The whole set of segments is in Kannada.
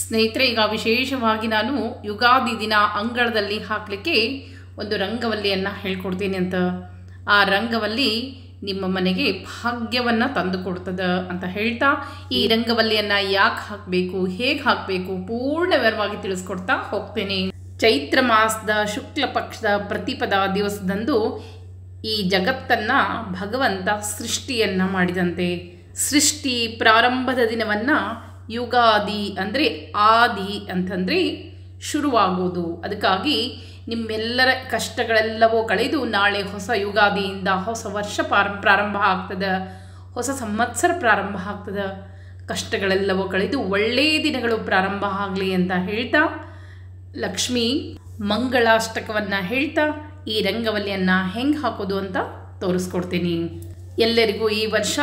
ಸ್ನೇಹಿತರೆ, ಈಗ ವಿಶೇಷವಾಗಿ ನಾನು ಯುಗಾದಿ ದಿನ ಅಂಗಳದಲ್ಲಿ ಹಾಕಲಿಕ್ಕೆ ಒಂದು ರಂಗವಲ್ಲಿಯನ್ನು ಹೇಳ್ಕೊಡ್ತೀನಿ ಅಂತ. ಆ ರಂಗವಲ್ಲಿ ನಿಮ್ಮ ಮನೆಗೆ ಭಾಗ್ಯವನ್ನು ತಂದು ಕೊಡ್ತದೆ ಅಂತ ಹೇಳ್ತಾ, ಈ ರಂಗವಲ್ಲಿಯನ್ನು ಯಾಕೆ ಹಾಕಬೇಕು, ಹೇಗೆ ಹಾಕಬೇಕು ಪೂರ್ಣ ವಿವರವಾಗಿ ತಿಳಿಸ್ಕೊಡ್ತಾ ಹೋಗ್ತೇನೆ. ಚೈತ್ರ ಮಾಸದ ಶುಕ್ಲ ಪಕ್ಷದ ಪ್ರತಿಪದ ದಿವಸದಂದು ಈ ಜಗತ್ತನ್ನು ಭಗವಂತ ಸೃಷ್ಟಿಯನ್ನು ಮಾಡಿದಂತೆ. ಸೃಷ್ಟಿ ಪ್ರಾರಂಭದ ದಿನವನ್ನು ಯುಗಾದಿ ಅಂದರೆ ಆದಿ ಅಂತಂದರೆ ಶುರುವಾಗೋದು. ಅದಕ್ಕಾಗಿ ನಿಮ್ಮೆಲ್ಲರ ಕಷ್ಟಗಳೆಲ್ಲವೂ ಕಳೆದು ನಾಳೆ ಹೊಸ ಯುಗಾದಿಯಿಂದ ಹೊಸ ವರ್ಷ ಪ್ರಾರಂಭ ಆಗ್ತದೆ, ಹೊಸ ಸಂವತ್ಸರ ಪ್ರಾರಂಭ ಆಗ್ತದೆ. ಕಷ್ಟಗಳೆಲ್ಲವೂ ಕಳೆದು ಒಳ್ಳೆಯ ದಿನಗಳು ಪ್ರಾರಂಭ ಆಗಲಿ ಅಂತ ಹೇಳ್ತಾ, ಲಕ್ಷ್ಮೀ ಮಂಗಳಾಷ್ಟಕವನ್ನು ಹೇಳ್ತಾ ಈ ರಂಗವಲ್ಲಿಯನ್ನು ಹೆಂಗೆ ಹಾಕೋದು ಅಂತ ತೋರಿಸ್ಕೊಡ್ತೀನಿ. ಎಲ್ಲರಿಗೂ ಈ ವರ್ಷ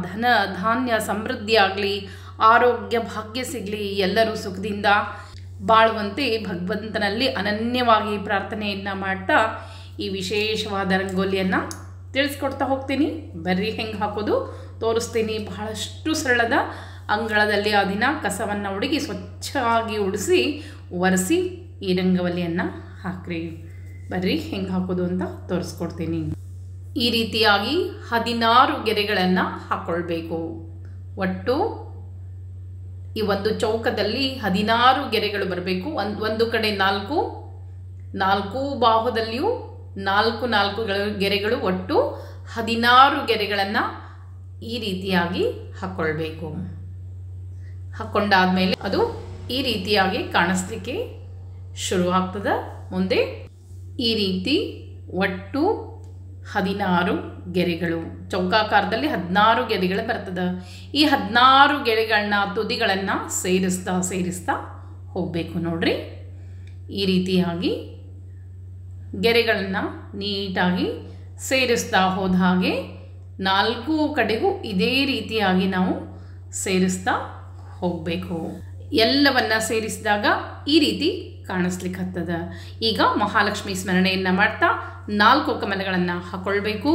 ಧನ ಧಾನ್ಯ ಸಮೃದ್ಧಿ ಆಗಲಿ, ಆರೋಗ್ಯ ಭಾಗ್ಯ ಸಿಗಲಿ, ಎಲ್ಲರೂ ಸುಖದಿಂದ ಬಾಳುವಂತೆ ಭಗವಂತನಲ್ಲಿ ಅನನ್ಯವಾಗಿ ಪ್ರಾರ್ಥನೆಯನ್ನು ಮಾಡ್ತಾ ಈ ವಿಶೇಷವಾದ ರಂಗೋಲಿಯನ್ನು ತಿಳಿಸ್ಕೊಡ್ತಾ ಹೋಗ್ತೀನಿ. ಬರ್ರಿ ಹೆಂಗೆ ಹಾಕೋದು ತೋರಿಸ್ತೀನಿ. ಬಹಳಷ್ಟು ಸರಳದ ಅಂಗಳದಲ್ಲಿ ಆ ದಿನ ಕಸವನ್ನು ಹುಡುಗಿ ಸ್ವಚ್ಛವಾಗಿ ಉಡಿಸಿ ಒರೆಸಿ ಈ ರಂಗವಲ್ಲಿಯನ್ನು ಹಾಕ್ರಿ. ಬರ್ರಿ ಹೆಂಗೆ ಹಾಕೋದು ಅಂತ ತೋರಿಸ್ಕೊಡ್ತೀನಿ. ಈ ರೀತಿಯಾಗಿ 16 ಗೆರೆಗಳನ್ನು ಹಾಕ್ಕೊಳ್ಬೇಕು. ಒಟ್ಟು ಈ ಒಂದು ಚೌಕದಲ್ಲಿ 16 ಗೆರೆಗಳು ಬರಬೇಕು. ಒಂದು ಕಡೆ 4 ಬಾಹುದಲ್ಲಿಯೂ 4 ಗೆರೆಗಳು, ಒಟ್ಟು 16 ಗೆರೆಗಳನ್ನು ಈ ರೀತಿಯಾಗಿ ಹಾಕ್ಕೊಳ್ಬೇಕು. ಹಾಕ್ಕೊಂಡಾದ್ಮೇಲೆ ಅದು ಈ ರೀತಿಯಾಗಿ ಕಾಣಿಸ್ಲಿಕ್ಕೆ ಶುರುವಾಗ್ತದೆ. ಮುಂದೆ ಈ ರೀತಿ ಒಟ್ಟು 16 ಗೆರೆಗಳು, ಚೌಕಾಕಾರದಲ್ಲಿ 16 ಗೆರೆಗಳು ಬರ್ತದೆ. ಈ 16 ಗೆರೆಗಳನ್ನ ತುದಿಗಳನ್ನು ಸೇರಿಸ್ತಾ ಹೋಗಬೇಕು. ನೋಡ್ರಿ, ಈ ರೀತಿಯಾಗಿ ಗೆರೆಗಳನ್ನು ನೀಟಾಗಿ ಸೇರಿಸ್ತಾ ಹೋದ ಹಾಗೆ 4 ಕಡೆಗೂ ಇದೇ ರೀತಿಯಾಗಿ ನಾವು ಸೇರಿಸ್ತಾ ಹೋಗಬೇಕು. ಎಲ್ಲವನ್ನ ಸೇರಿಸಿದಾಗ ಈ ರೀತಿ ಕಾಣಿಸ್ಲಿಕ್ಕೆ ಹತ್ತದ. ಈಗ ಮಹಾಲಕ್ಷ್ಮಿ ಸ್ಮರಣೆಯನ್ನು ಮಾಡ್ತಾ 4 ಕಮಲಗಳನ್ನು ಹಾಕೊಳ್ಬೇಕು.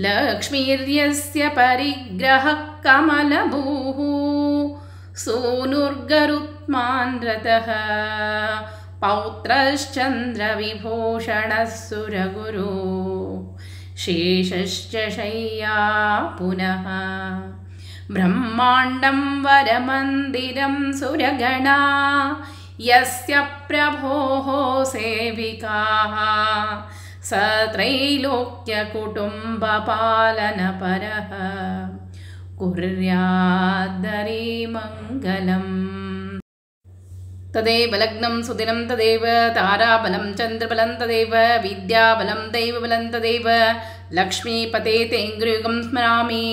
ಲಕ್ಷ್ಮೀರ್ಯಸ್ಯ ಪರಿಗ್ರಹ ಕಮಲಭೂಃ ಸೂನುರ್ಗರುತ್ಮಾನ್ ರತಃ ಪೌತ್ರಶ್ಚಂದ್ರ ವಿಭೂಷಣಃ ಸುರಗುರು ಶೇಷಶ್ಚ ಶಯ್ಯಾ ಪುನಃ ಬ್ರಹ್ಮಾಂಡಂ ವರಮಂದಿರಂ ಸುರಗಣಾ ಯಸ್ಯ ಪ್ರಭೋಃ ಸೇವಿಕಾಃ ಸ ತ್ರೈಲೋಕ್ಯ ಕುಟುಂಬ ಪಾಲನ ಪರಃ ಕುರ್ಯಾದ್ದರಿ ಮಂಗಲಂ. ತದೇವ ಲಗ್ನಂ ಸುದಿನಂ ತದೇವ ತಾರಾಬಲಂ ಚಂದ್ರಬಲಂ ತದೇವ ವಿದ್ಯಾಬಲಂ ದೈವಬಲಂ ತದೇವ ಲಕ್ಷ್ಮೀಪತೆ ತೇಂಗ್ರಯುಗಂ ಸ್ಮರಾಮಿ.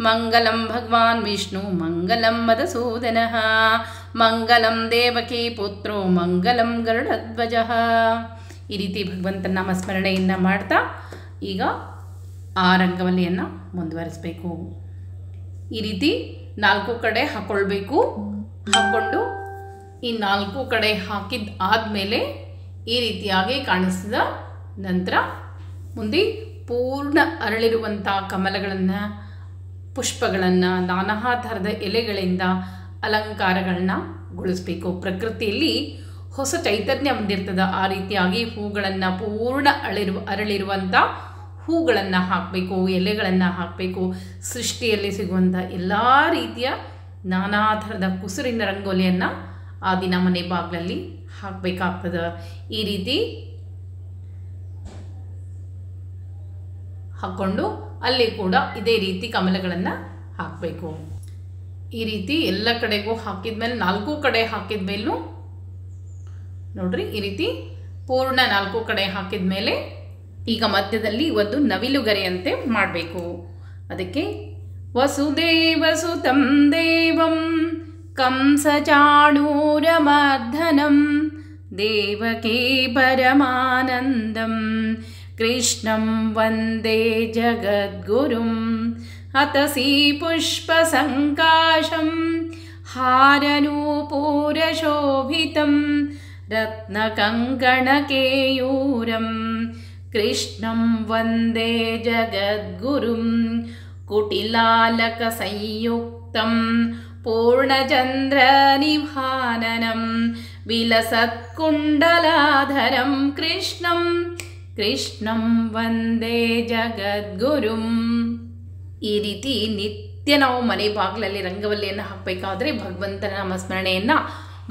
ಮಂಗಲಂ ಭಗವಾನ್ ವಿಷ್ಣು ಮಂಗಲಂ ಮಧುಸೂದನಃ ಮಂಗಲಂ ದೇವಕೀ ಪುತ್ರೋ ಮಂಗಲಂ ಗರುಡಧ್ವಜಃ. ಈ ರೀತಿ ಭಗವಂತನ ನಾಮಸ್ಮರಣೆಯನ್ನು ಮಾಡ್ತಾ ಈಗ ಆ ರಂಗವಲ್ಲಿಯನ್ನು ಮುಂದುವರಿಸಬೇಕು. ಈ ರೀತಿ 4 ಕಡೆ ಹಾಕ್ಕೊಳ್ಬೇಕು. ಹಾಕ್ಕೊಂಡು ಈ 4 ಕಡೆ ಹಾಕಿದ ಆದಮೇಲೆ ಈ ರೀತಿಯಾಗಿ ಕಾಣಿಸಿದ ನಂತರ ಮುಂದೆ ಪೂರ್ಣ ಅರಳಿರುವಂಥ ಕಮಲಗಳನ್ನು, ಪುಷ್ಪಗಳನ್ನು, ನಾನಾ ಥರದ ಎಲೆಗಳಿಂದ ಅಲಂಕಾರಗಳನ್ನ ಗೊಳಿಸಬೇಕು. ಪ್ರಕೃತಿಯಲ್ಲಿ ಹೊಸ ಚೈತನ್ಯ ಬಂದಿರ್ತದೆ. ಆ ರೀತಿಯಾಗಿ ಹೂಗಳನ್ನು, ಪೂರ್ಣ ಅರಳಿರುವಂಥ ಹೂಗಳನ್ನು ಹಾಕಬೇಕು, ಎಲೆಗಳನ್ನು ಹಾಕಬೇಕು. ಸೃಷ್ಟಿಯಲ್ಲಿ ಸಿಗುವಂಥ ಎಲ್ಲ ರೀತಿಯ ನಾನಾ ಥರದ ಕುಸುರಿನ ರಂಗೋಲಿಯನ್ನು ಆ ದಿನ ಮನೆ ಬಾಗಿಲಲ್ಲಿ ಹಾಕಬೇಕಾಗ್ತದೆ. ಈ ರೀತಿ ಹಾಕ್ಕೊಂಡು ಅಲ್ಲಿ ಕೂಡ ಇದೇ ರೀತಿ ಕಮಲಗಳನ್ನು ಹಾಕಬೇಕು. ಈ ರೀತಿ ಎಲ್ಲ ಕಡೆಗೂ ಹಾಕಿದ್ಮೇಲೆ 4 ಕಡೆ ಹಾಕಿದ ಮೇಲೂ ನೋಡ್ರಿ, ಈ ರೀತಿ ಪೂರ್ಣ 4 ಕಡೆ ಹಾಕಿದ ಮೇಲೆ ಈಗ ಮಧ್ಯದಲ್ಲಿ ಒಂದು ನವಿಲುಗರೆಯಂತೆ ಮಾಡಬೇಕು. ಅದಕ್ಕೆ ವಸುದೇವಸುತಂ ದೇವಂ ಕಂಸಚಾಣೂರಮರ್ಧನಂ ದೇವಕೀ ಪರಮಾನಂದಂ ಕೃಷ್ಣಂ ವಂದೇ ಜಗದ್ಗುರುಂ ಅತಸಿ ಪುಷ್ಪಸಂಕಾಶಂ ಹಾರನೂಪುರಶೋಭಿತಂ ರತ್ನಕಂಕಣಕೇಯೂರಂ ಕೃಷ್ಣಂ ವಂದೇ ಜಗದ್ಗುರುಂ ಕುಟಿಲಾಲಕಸಂಯುಕ್ತಂ पूर्णचन्द्रनिभाननं विलसत्कुण्डलाधरं कृष्णं वन्दे जगद्गुरुं। ಈ ರೀತಿ ನಿತ್ಯ ನಾವು ಮನೆ ಬಾಗಿಲಲ್ಲಿ ರಂಗವಲ್ಲಿಯನ್ನು ಹಾಕಬೇಕಾದ್ರೆ ಭಗವಂತನ ನಾಮಸ್ಮರಣೆಯನ್ನು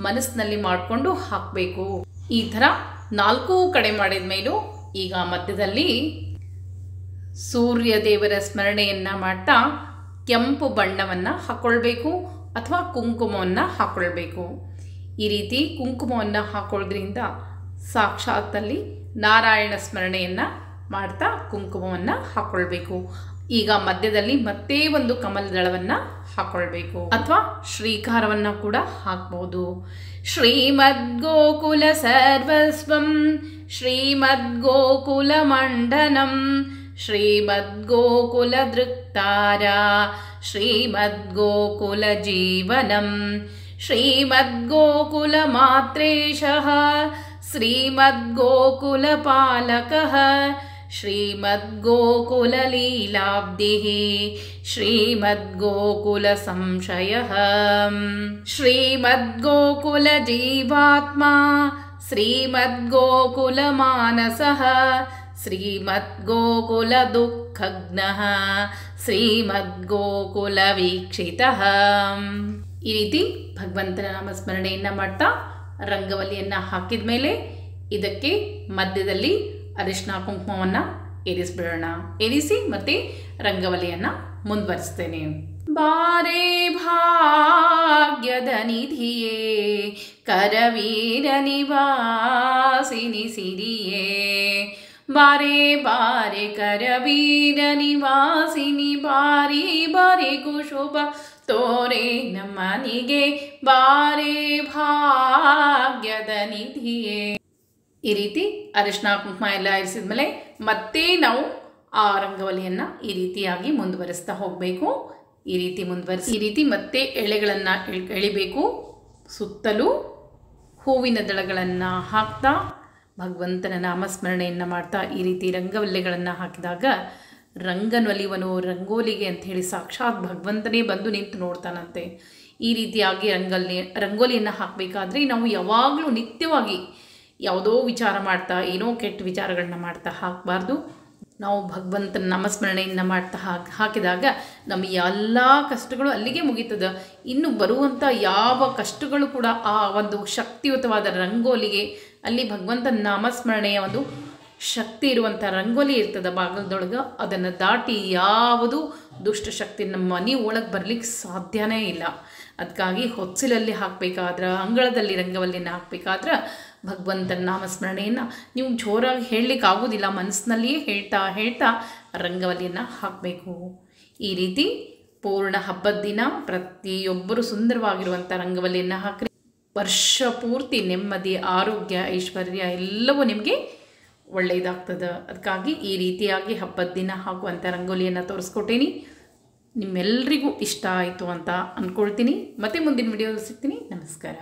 ಮನಸ್ಸಿನಲ್ಲಿ ಮಾಡಿಕೊಂಡು ಹಾಕಬೇಕು. ಈ ಥರ 4 ಕಡೆ ಮಾಡಿದ ಮೇಲೂ ಈಗ ಮಧ್ಯದಲ್ಲಿ ಸೂರ್ಯ ದೇವರ ಸ್ಮರಣೆಯನ್ನು ಮಾಡ್ತಾ ಕೆಂಪು ಬಣ್ಣವನ್ನು ಹಾಕ್ಕೊಳ್ಬೇಕು ಅಥವಾ ಕುಂಕುಮವನ್ನು ಹಾಕ್ಕೊಳ್ಬೇಕು. ಈ ರೀತಿ ಕುಂಕುಮವನ್ನು ಹಾಕೊಳ್ಳೋದ್ರಿಂದ ಸಾಕ್ಷಾತ್ತಲ್ಲಿ ನಾರಾಯಣ ಸ್ಮರಣೆಯನ್ನು ಮಾಡ್ತಾ ಕುಂಕುಮವನ್ನು ಹಾಕ್ಕೊಳ್ಬೇಕು. ಈಗ ಮಧ್ಯದಲ್ಲಿ ಮತ್ತೆ ಒಂದು ಕಮಲದಳವನ್ನು ಹಾಕ್ಕೊಳ್ಬೇಕು ಅಥವಾ ಶ್ರೀಕಾರವನ್ನು ಕೂಡ ಹಾಕ್ಬೋದು. ಶ್ರೀಮದ್ಗೋಕುಲ ಸರ್ವಸ್ವಂ ಶ್ರೀಮದ್ಗೋಕುಲಮಂಡನಂ ಶ್ರೀಮದ್ಗೋಕುಲದೃಕ್ತಾರ ಶ್ರೀಮದ್ಗೋಕುಲಜೀವನಂ ಶ್ರೀಮದ್ಗೋಕುಲಮಾತ್ರೇಶಃ ಶ್ರೀಮದ್ಗೋಕುಲಪಾಲಕಃ ಶ್ರೀಮದ್ಗೋಕುಲಲೀಲಾಬ್ಧಿಃ ಶ್ರೀಮದ್ಗೋಕುಲಸಂಶಯಃ ಶ್ರೀಮದ್ಗೋಕುಲಜೀವಾತ್ಮಾ ಶ್ರೀಮದ್ಗೋಕುಲಮಾನಸಃ ಶ್ರೀಮದ್ಗೋಕುಲದುಃಖಘ್ನಃ ಶ್ರೀಮದ್ಗೋಕುಲವೀಕ್ಷಿತಃ. ಈ ರೀತಿ ಭಗವಂತನ ನಾಮಸ್ಮರಣೆಯನ್ನು ಮಾಡ್ತಾ ರಂಗವಲ್ಲಿಯನ್ನು ಹಾಕಿದ ಮೇಲೆ ಇದಕ್ಕೆ ಮಧ್ಯದಲ್ಲಿ ಅರಿಶಿನ ಕುಂಕುಮವನ್ನು ಏರಿಸ್ಬಿಡೋಣ. ಏರಿಸಿ ಮತ್ತೆ ರಂಗವಲ್ಲಿಯನ್ನು ಮುಂದುವರಿಸ್ತೇನೆ. ಬಾರೆ ಭಾಗ್ಯದ ನಿಧಿಯೇ ಕರವೀರ ನಿವಾಸಿನಿ ಸಿರಿಯೇ ಬಾರೆ ಬಾರೆ ಕರವೀರ ನಿವಾಸಿನಿ ಬಾರಿ ಬಾರಿಗೂ ಶುಭ ತೋರೆ ನಮ್ಮನಿಗೆ ಬಾರೆ ಭಾಗ್ಯದ ನಿಧಿಯೇ. ಈ ರೀತಿ ಅರಿಶಿನ ಕುಂಕುಮ ಎಲ್ಲ ಇರಿಸಿದ ಮೇಲೆ ಮತ್ತೆ ನಾವು ಆ ರಂಗವಲ್ಲಿಯನ್ನು ಈ ರೀತಿಯಾಗಿ ಮುಂದುವರಿಸ್ತಾ ಹೋಗಬೇಕು. ಈ ರೀತಿ ಮತ್ತೆ ಎಳೆಗಳನ್ನು ಎಳಿಬೇಕು. ಸುತ್ತಲೂ ಹೂವಿನ ದಳಗಳನ್ನು ಹಾಕ್ತಾ ಭಗವಂತನ ನಾಮಸ್ಮರಣೆಯನ್ನು ಮಾಡ್ತಾ ಈ ರೀತಿ ರಂಗವಲ್ಲಿಗಳನ್ನು ಹಾಕಿದಾಗ ರಂಗನೊಲಿವನು ರಂಗೋಲಿಗೆ ಅಂಥೇಳಿ ಸಾಕ್ಷಾತ್ ಭಗವಂತನೇ ಬಂದು ನಿಂತು ನೋಡ್ತಾನಂತೆ. ಈ ರೀತಿಯಾಗಿ ರಂಗೋಲಿಯನ್ನು ಹಾಕಬೇಕಾದ್ರೆ ನಾವು ಯಾವಾಗಲೂ ನಿತ್ಯವಾಗಿ ಯಾವುದೋ ವಿಚಾರ ಮಾಡ್ತಾ ಏನೋ ಕೆಟ್ಟ ವಿಚಾರಗಳನ್ನ ಮಾಡ್ತಾ ಹಾಕಬಾರ್ದು. ನಾವು ಭಗವಂತನ ನಾಮಸ್ಮರಣೆಯನ್ನು ಮಾಡ್ತಾ ಹಾಕಿದಾಗ ನಮ್ಮ ಎಲ್ಲ ಕಷ್ಟಗಳು ಅಲ್ಲಿಗೆ ಮುಗೀತದೆ. ಇನ್ನು ಬರುವಂಥ ಯಾವ ಕಷ್ಟಗಳು ಕೂಡ ಆ ಒಂದು ಶಕ್ತಿಯುತವಾದ ರಂಗೋಲಿಗೆ ಅಲ್ಲಿ ಭಗವಂತನ ನಾಮಸ್ಮರಣೆಯ ಒಂದು ಶಕ್ತಿ ಇರುವಂಥ ರಂಗೋಲಿ ಇರ್ತದೆ ಬಾಗಿಲದೊಳಗೆ, ಅದನ್ನು ದಾಟಿ ಯಾವುದು ದುಷ್ಟಶಕ್ತಿ ನಮ್ಮ ಮನೆ ಒಳಗೆ ಬರಲಿಕ್ಕೆ ಸಾಧ್ಯನೇ ಇಲ್ಲ. ಅದಕ್ಕಾಗಿ ಹೊತ್ತಿಲಲ್ಲಿ ಹಾಕಬೇಕಾದ್ರೆ, ಅಂಗಳದಲ್ಲಿ ರಂಗವಲ್ಲಿನ ಹಾಕಬೇಕಾದ್ರೆ ಭಗವಂತನ ನಾಮಸ್ಮರಣೆಯನ್ನು ನೀವು ಜೋರಾಗಿ ಹೇಳಲಿಕ್ಕೆ ಆಗೋದಿಲ್ಲ, ಮನಸ್ಸಿನಲ್ಲಿಯೇ ಹೇಳ್ತಾ ರಂಗವಲ್ಲಿಯನ್ನು ಹಾಕಬೇಕು. ಈ ರೀತಿ ಪೂರ್ಣ ಹಬ್ಬದ ದಿನ ಪ್ರತಿಯೊಬ್ಬರು ಸುಂದರವಾಗಿರುವಂಥ ರಂಗವಲ್ಲಿಯನ್ನು ಹಾಕಿ ವರ್ಷ ಪೂರ್ತಿ ನೆಮ್ಮದಿ, ಆರೋಗ್ಯ, ಐಶ್ವರ್ಯ ಎಲ್ಲವೂ ನಿಮಗೆ ಒಳ್ಳೆಯದಾಗ್ತದೆ. ಅದಕ್ಕಾಗಿ ಈ ರೀತಿಯಾಗಿ ಹಬ್ಬದ ದಿನ ಹಾಕುವಂಥ ರಂಗೋಲಿಯನ್ನು ತೋರಿಸ್ಕೊಟ್ಟೀನಿ. ನಿಮ್ಮೆಲ್ಲರಿಗೂ ಇಷ್ಟ ಆಯಿತು ಅಂತ ಅಂದ್ಕೊಳ್ತೀನಿ. ಮತ್ತೆ ಮುಂದಿನ ವಿಡಿಯೋದಲ್ಲಿ ಸಿಗ್ತೀನಿ. ನಮಸ್ಕಾರ.